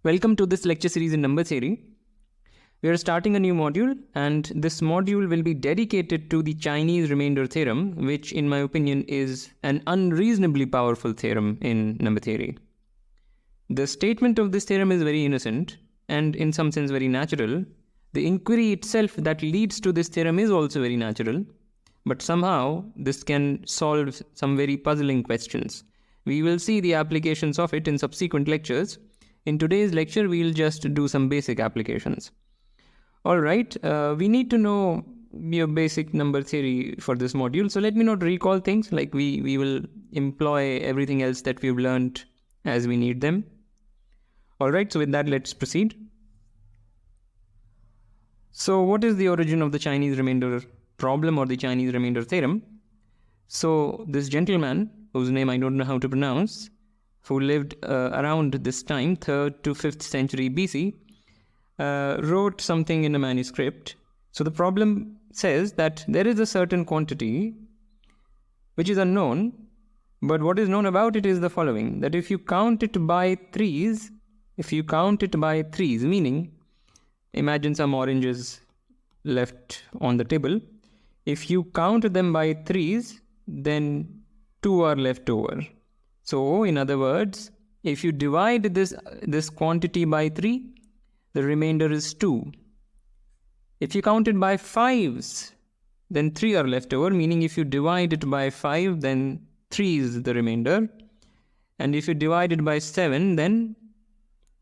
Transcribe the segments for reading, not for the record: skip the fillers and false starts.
Welcome to this lecture series in number theory. We are starting a new module, and this module will be dedicated to the Chinese remainder theorem, which in my opinion is an unreasonably powerful theorem in number theory. The statement of this theorem is very innocent and in some sense very natural. The inquiry itself that leads to this theorem is also very natural, but somehow this can solve some very puzzling questions. We will see the applications of it in subsequent lectures. In today's lecture, we'll just do some basic applications. All right, we need to know your basic number theory for this module. So let me not recall things, like we will employ everything else that we've learned as we need them. All right, so with that, let's proceed. So what is the origin of the Chinese remainder problem or the Chinese remainder theorem? So this gentleman, whose name I don't know how to pronounce, who lived around this time, 3rd to 5th century BC, wrote something in a manuscript. So the problem says that there is a certain quantity which is unknown, but what is known about it is the following, that if you count it by threes, meaning imagine some oranges left on the table. If you count them by threes, then 2 are left over. So, in other words, if you divide this quantity by 3, the remainder is 2. If you count it by 5s, then 3 are left over, meaning if you divide it by 5, then 3 is the remainder. And if you divide it by 7, then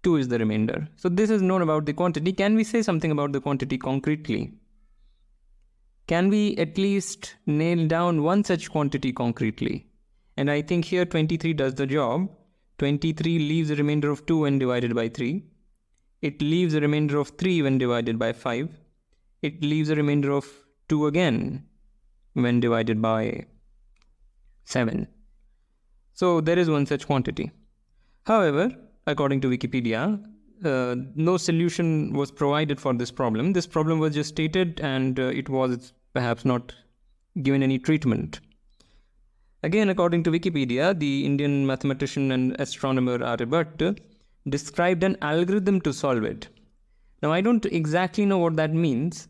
2 is the remainder. So this is known about the quantity. Can we say something about the quantity concretely? Can we at least nail down one such quantity concretely? And I think here 23 does the job. 23 leaves a remainder of 2 when divided by 3. It leaves a remainder of 3 when divided by 5. It leaves a remainder of 2 again when divided by 7. So there is one such quantity. However, according to Wikipedia, no solution was provided for this problem. This problem was just stated and it was perhaps not given any treatment. Again, according to Wikipedia, the Indian mathematician and astronomer Aryabhatta described an algorithm to solve it. Now, I don't exactly know what that means.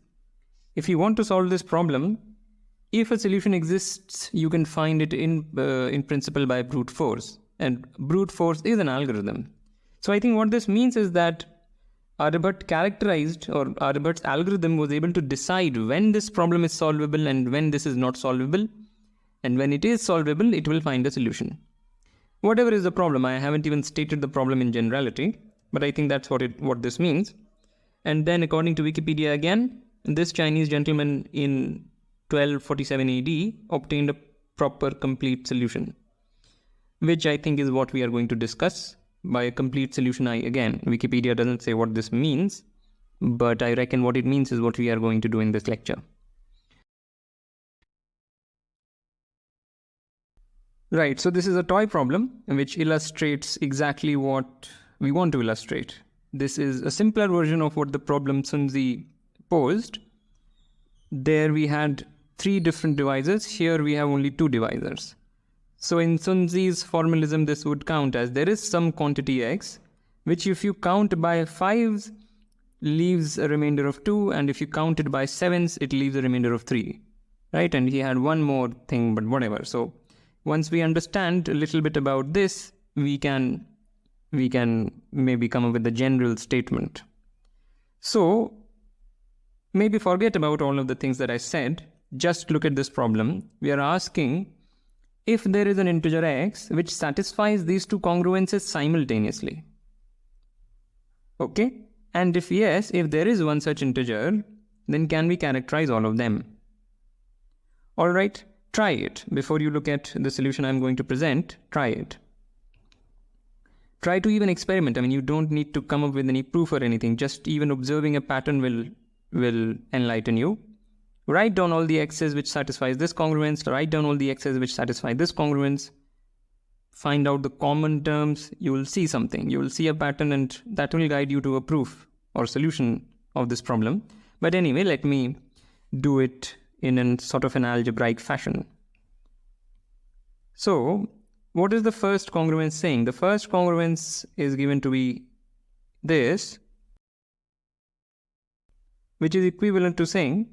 If you want to solve this problem, if a solution exists, you can find it in principle by brute force. And brute force is an algorithm. So I think what this means is that Aryabhatta's algorithm was able to decide when this problem is solvable and when this is not solvable. And when it is solvable, it will find a solution. Whatever is the problem, I haven't even stated the problem in generality, but I think that's what this means. And then according to Wikipedia again, this Chinese gentleman in 1247 AD obtained a proper complete solution, which I think is what we are going to discuss. By a complete solution, Wikipedia doesn't say what this means, but I reckon what it means is what we are going to do in this lecture. Right, so this is a toy problem which illustrates exactly what we want to illustrate. This is a simpler version of what the problem Sunzi posed. There we had 3 different divisors. Here we have only 2 divisors. So in Sunzi's formalism, this would count as there is some quantity x, which if you count by 5s, leaves a remainder of 2, and if you count it by 7s, it leaves a remainder of 3. Right, and he had one more thing, but whatever. So once we understand a little bit about this, we can maybe come up with a general statement. So maybe forget about all of the things that I said. Just look at this problem. We are asking if there is an integer x which satisfies these 2 congruences simultaneously. Okay? And if yes, if there is one such integer, then can we characterize all of them? All right. Try it. Before you look at the solution I'm going to present, try it. Try to even experiment. I mean, you don't need to come up with any proof or anything. Just even observing a pattern will enlighten you. Write down all the x's which satisfies this congruence. Write down all the x's which satisfy this congruence. Find out the common terms. You will see something. You will see a pattern, and that will guide you to a proof or solution of this problem. But anyway, let me do it in a sort of an algebraic fashion. So what is the first congruence saying? The first congruence is given to be this, which is equivalent to saying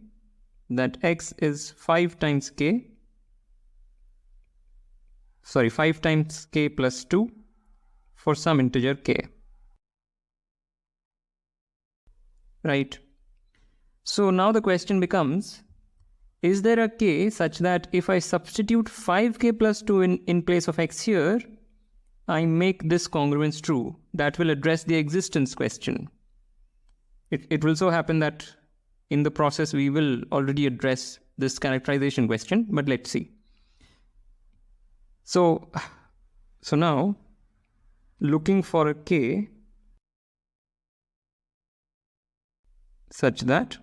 that x is 5 times k plus 2 for some integer k. Right? So now the question becomes, is there a k such that if I substitute 5k plus 2 in place of x here, I make this congruence true? That will address the existence question. It will so happen that in the process we will already address this characterization question, but let's see. So now, looking for a k such that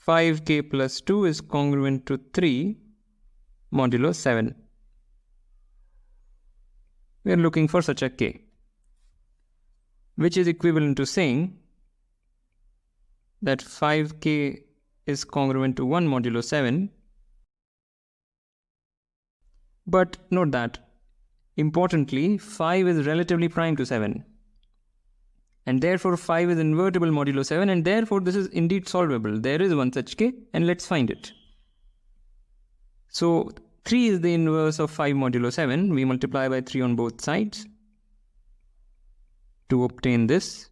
5k plus 2 is congruent to 3 modulo 7. We are looking for such a k, which is equivalent to saying that 5k is congruent to 1 modulo 7. But note that, importantly, 5 is relatively prime to 7. And therefore 5 is invertible modulo 7, and therefore this is indeed solvable. There is one such k, and let's find it. So 3 is the inverse of 5 modulo 7. We multiply by 3 on both sides to obtain this.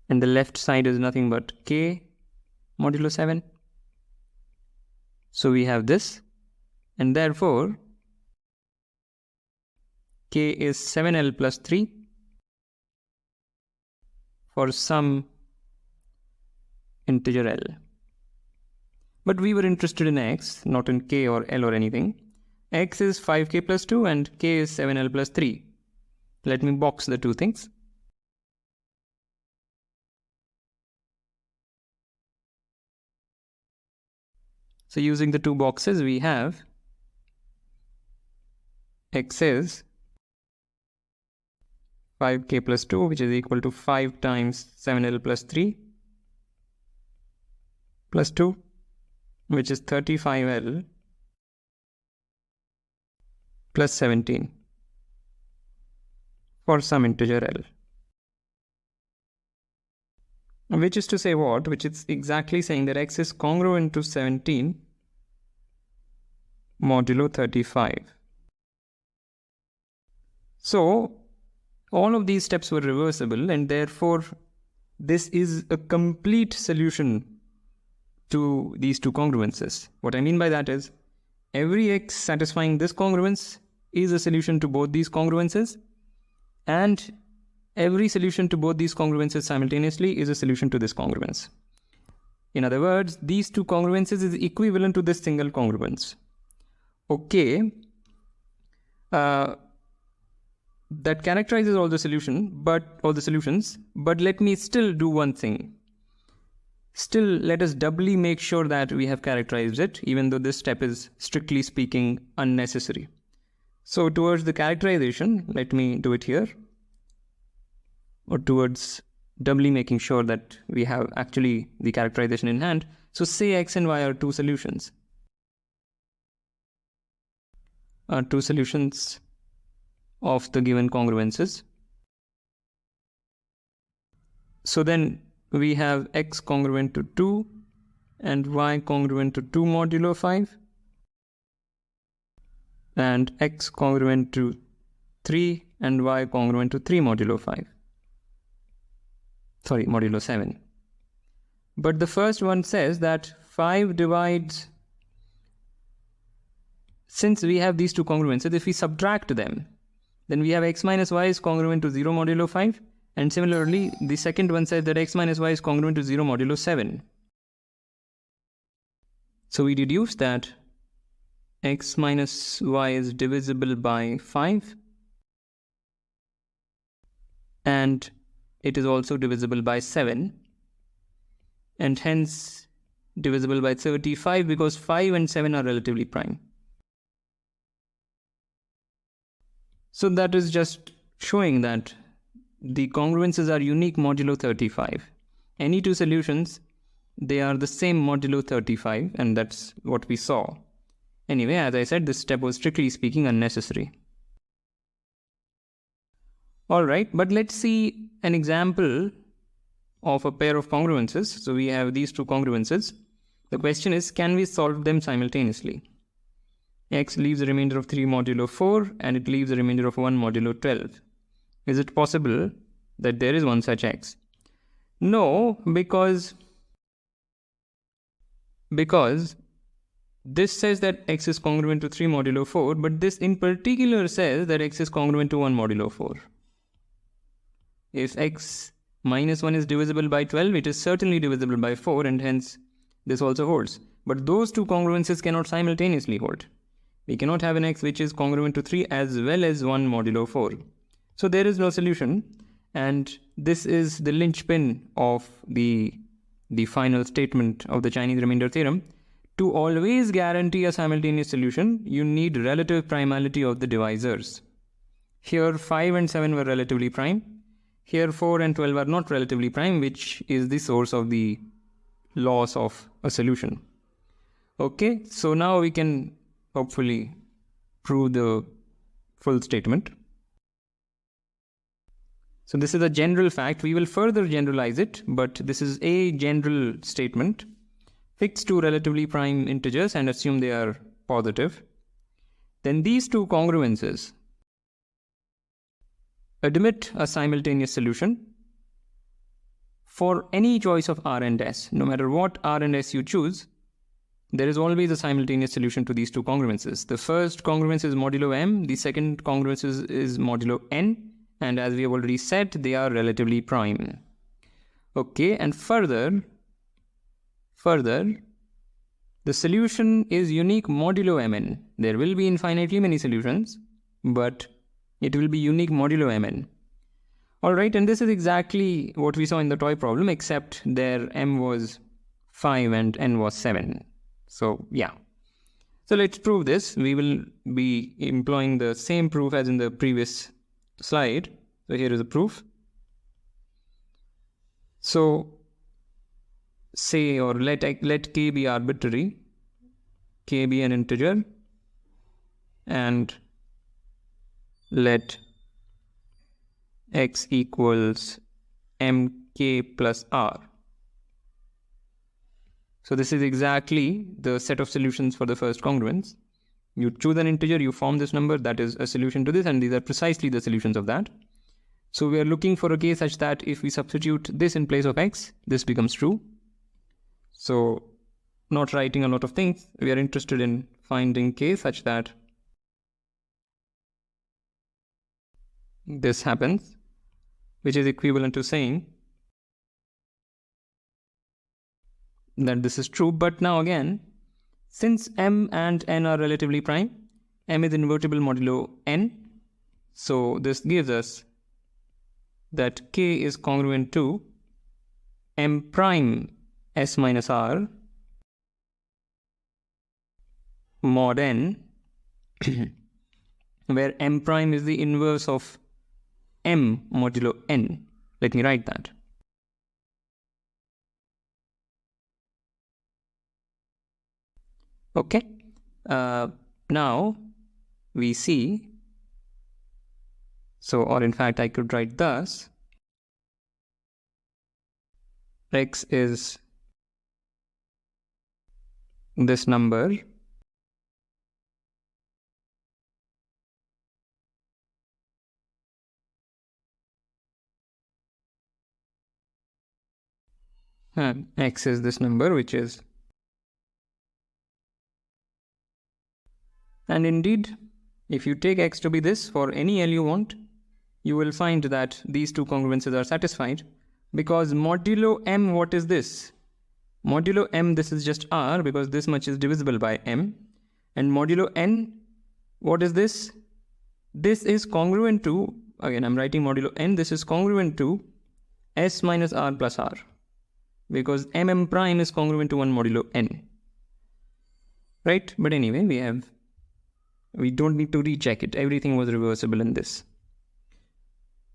And the left side is nothing but k modulo 7. So we have this, and therefore k is 7l plus 3 for some integer l. But we were interested in x, not in k or l or anything. X is 5k plus 2 and k is 7l plus 3. Let me box the two things. So using the two boxes, we have x is 5k plus 2, which is equal to 5 times 7l plus 3 plus 2, which is 35l plus 17 for some integer l. Which is to say what? Which is exactly saying that x is congruent to 17 modulo 35. So all of these steps were reversible, and therefore this is a complete solution to these two congruences. What I mean by that is, every x satisfying this congruence is a solution to both these congruences, and every solution to both these congruences simultaneously is a solution to this congruence. In other words, these two congruences is equivalent to this single congruence. Okay, that characterizes all the solutions, but let me still do one thing. Still, let us doubly make sure that we have characterized it, even though this step is strictly speaking unnecessary. So towards the characterization, let me do it here, or towards doubly making sure that we have actually the characterization in hand. So say x and y are two solutions. Of the given congruences. So then we have x congruent to 2 and y congruent to 2 modulo 5, and x congruent to 3 and y congruent to 3 modulo 5. Sorry, modulo 7. But the first one says that 5 divides, since we have these two congruences, if we subtract them, then we have x minus y is congruent to 0 modulo 5. And similarly, the second one says that x minus y is congruent to 0 modulo 7. So we deduce that x minus y is divisible by 5. And it is also divisible by 7. And hence divisible by 35, because 5 and 7 are relatively prime. So that is just showing that the congruences are unique modulo 35. Any two solutions, they are the same modulo 35, and that's what we saw. Anyway, as I said, this step was strictly speaking unnecessary. All right, but let's see an example of a pair of congruences. So we have these two congruences. The question is, can we solve them simultaneously? X leaves a remainder of 3 modulo 4 and it leaves a remainder of 1 modulo 12. Is it possible that there is one such X? No, because this says that X is congruent to 3 modulo 4, but this in particular says that X is congruent to 1 modulo 4. If X minus 1 is divisible by 12, it is certainly divisible by 4, and hence this also holds. But those two congruences cannot simultaneously hold. We cannot have an X which is congruent to 3 as well as 1 modulo 4. So there is no solution, and this is the linchpin of the final statement of the Chinese remainder theorem. To always guarantee a simultaneous solution, you need relative primality of the divisors. Here 5 and 7 were relatively prime. Here 4 and 12 are not relatively prime, which is the source of the loss of a solution. Okay, so now we can hopefully prove the full statement. So this is a general fact. We will further generalize it, but this is a general statement. Fix two relatively prime integers and assume they are positive. Then these two congruences admit a simultaneous solution for any choice of R and S. No matter what R and S you choose, there is always a simultaneous solution to these two congruences. The first congruence is modulo M, the second congruence is modulo N, and as we have already said, they are relatively prime. Okay, and further, the solution is unique modulo Mn. There will be infinitely many solutions, but it will be unique modulo Mn. Alright, and this is exactly what we saw in the toy problem, except there M was 5 and N was 7. So yeah. So let's prove this. We will be employing the same proof as in the previous slide. So here is the proof. So say, or let k be arbitrary, k be an integer, and let x equals mk plus r. So this is exactly the set of solutions for the first congruence. You choose an integer, you form this number, that is a solution to this, and these are precisely the solutions of that. So we are looking for a case such that if we substitute this in place of x, this becomes true. So not writing a lot of things, we are interested in finding k such that this happens, which is equivalent to saying that this is true. But now again, since m and n are relatively prime, m is invertible modulo n, so this gives us that k is congruent to m prime s minus r mod n, where m prime is the inverse of m modulo n. Let me write that. Okay, now we see, so, or in fact I could write thus: x is this number and x is this number, which is, and indeed if you take x to be this for any L you want, you will find that these two congruences are satisfied, because modulo m, what is this? Modulo m, this is just r, because this much is divisible by m, and modulo n, what is this? This is congruent to, again I'm writing modulo n, this is congruent to s minus r plus r, because m prime is congruent to 1 modulo n, right? But anyway, we don't need to recheck it, everything was reversible in this,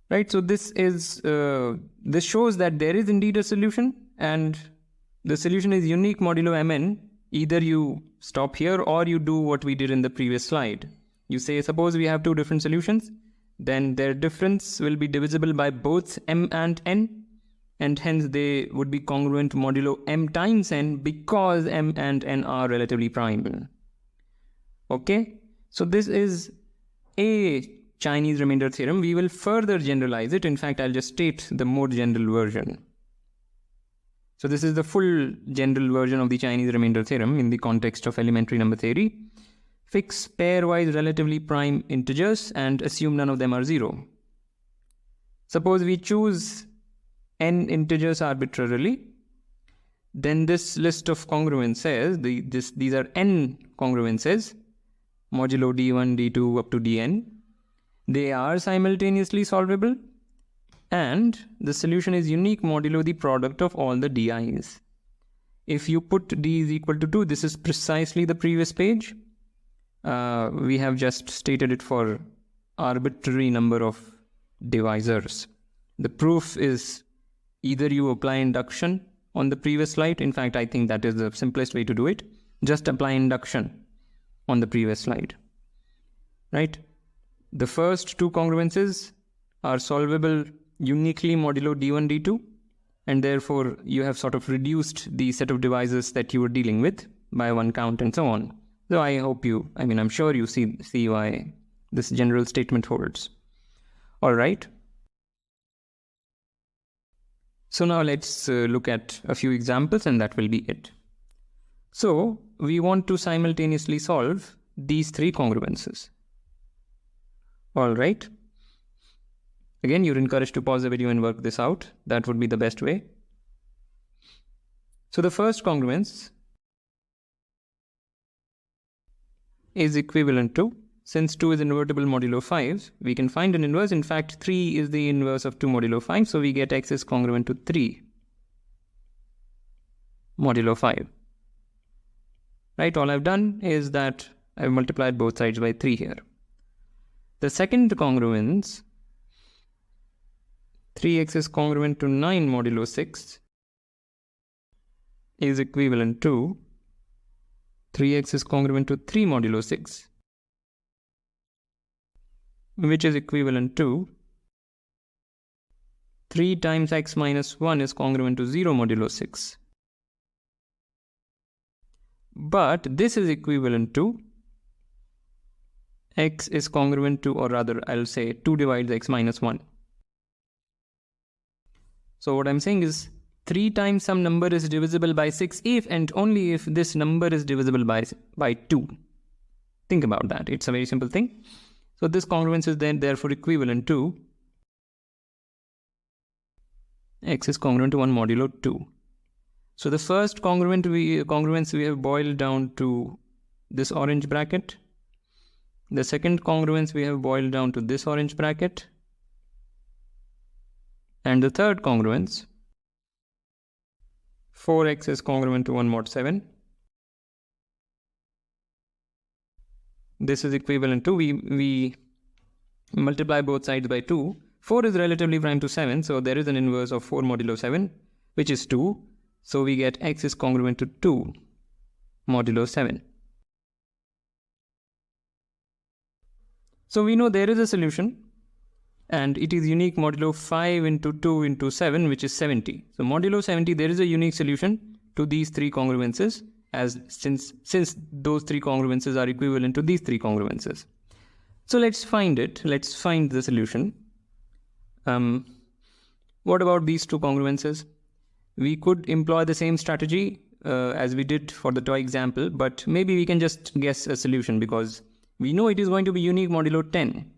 right? So this is this shows that there is indeed a solution, and the solution is unique modulo mn. Either you stop here or you do what we did in the previous slide. You say, suppose we have two different solutions, then their difference will be divisible by both m and n, and hence they would be congruent modulo m times n because m and n are relatively prime. Okay, so this is a Chinese remainder theorem. We will further generalize it. In fact, I'll just state the more general version. So this is the full general version of the Chinese remainder theorem in the context of elementary number theory. Fix pairwise relatively prime integers and assume none of them are 0. Suppose we choose n integers arbitrarily, then this list of congruences, these are n congruences, modulo d1, d2 up to dn. They are simultaneously solvable, and the solution is unique modulo the product of all the di's. If you put d is equal to 2, this is precisely the previous page. We have just stated it for arbitrary number of divisors. The proof is either you apply induction on the previous slide. In fact, I think that is the simplest way to do it. Just apply induction on the previous slide, right? The first two congruences are solvable uniquely modulo d1, d2, and therefore you have sort of reduced the set of divisors that you were dealing with by one count and so on. So I'm sure you see why this general statement holds. All right. So now let's look at a few examples, and that will be it. So we want to simultaneously solve these three congruences. All right. Again, you're encouraged to pause the video and work this out. That would be the best way. So the first congruence is equivalent to, since 2 is invertible modulo 5, we can find an inverse. In fact, 3 is the inverse of 2 modulo 5, so we get x is congruent to 3 modulo 5. Right, all I've done is that I've multiplied both sides by 3 here. The second congruence, 3x is congruent to 9 modulo 6, is equivalent to 3x is congruent to 3 modulo 6, which is equivalent to 3 times x minus 1 is congruent to 0 modulo 6. But this is equivalent to x is congruent to, or rather I'll say 2 divides x minus 1. So what I'm saying is 3 times some number is divisible by 6 if and only if this number is divisible by 2. Think about that. It's a very simple thing. So this congruence is then therefore equivalent to x is congruent to 1 modulo 2. So the first congruence we have boiled down to this orange bracket. The second congruence we have boiled down to this orange bracket. And the third congruence, 4x is congruent to 1 mod 7. This is equivalent to, we multiply both sides by 2. 4 is relatively prime to 7, so there is an inverse of 4 modulo 7, which is 2. So we get x is congruent to 2 modulo 7. So we know there is a solution, and it is unique modulo 5 into 2 into 7, which is 70. So modulo 70, there is a unique solution to these three congruences, as since those three congruences are equivalent to these three congruences. So let's find it. Let's find the solution. What about these two congruences? We could employ the same strategy as we did for the toy example, but maybe we can just guess a solution because we know it is going to be unique modulo 10.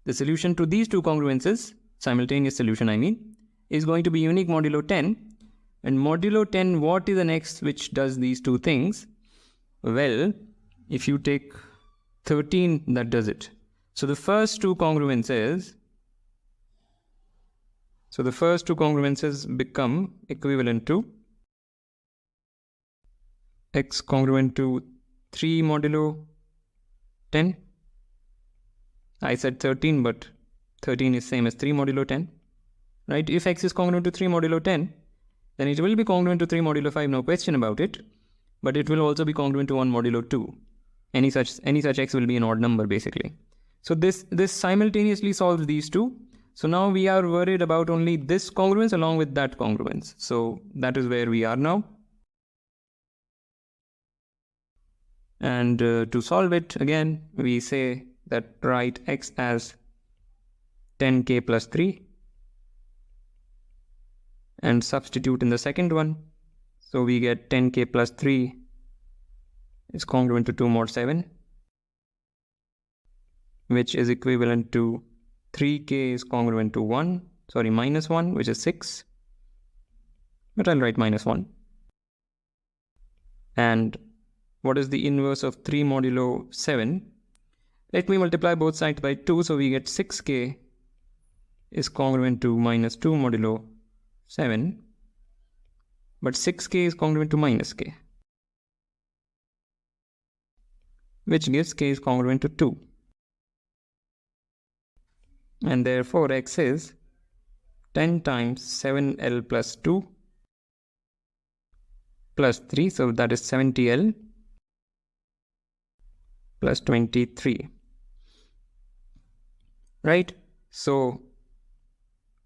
The solution to these two congruences, simultaneous solution I mean, is going to be unique modulo 10. And modulo 10, what is the next which does these two things? Well, if you take 13, that does it. So the first two congruences become equivalent to x congruent to 3 modulo 10. I said 13, but 13 is same as 3 modulo 10. Right? If x is congruent to 3 modulo 10, then it will be congruent to 3 modulo 5, no question about it. But it will also be congruent to 1 modulo 2. Any such x will be an odd number basically. So this simultaneously solves these two. So now we are worried about only this congruence along with that congruence. So that is where we are now. And to solve it, again, we say that write x as 10k plus 3 and substitute in the second one. So we get 10k plus 3 is congruent to 2 mod 7, which is equivalent to 3k is congruent to minus 1, which is 6. But I'll write minus 1. And what is the inverse of 3 modulo 7? Let me multiply both sides by 2, so we get 6k is congruent to minus 2 modulo 7. But 6k is congruent to minus k, which gives k is congruent to 2. And therefore x is 10 times 7l plus 2 plus 3, so that is 70l plus 23. Right? So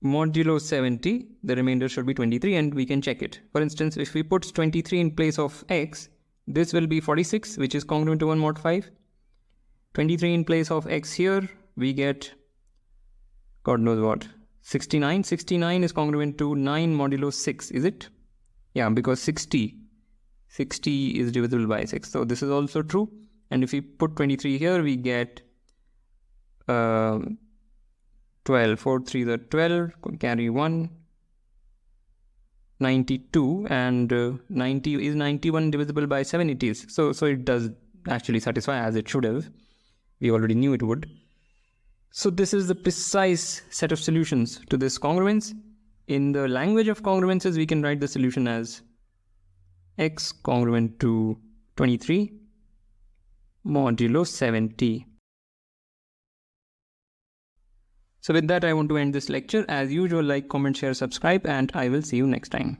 modulo 70, the remainder should be 23, and we can check it. For instance, if we put 23 in place of x, this will be 46, which is congruent to 1 mod 5. 23 in place of x here, we get God knows what. 69. 69 is congruent to 9 modulo 6, is it? Yeah, because 60 is divisible by 6. So this is also true. And if we put 23 here, we get 12. 4 3 are 12, carry 1. 92, and 90 is 91 divisible by 7, it is. So it does actually satisfy as it should have. We already knew it would. So this is the precise set of solutions to this congruence. In the language of congruences, we can write the solution as x congruent to 23 modulo 70. So with that, I want to end this lecture. As usual, like, comment, share, subscribe, and I will see you next time.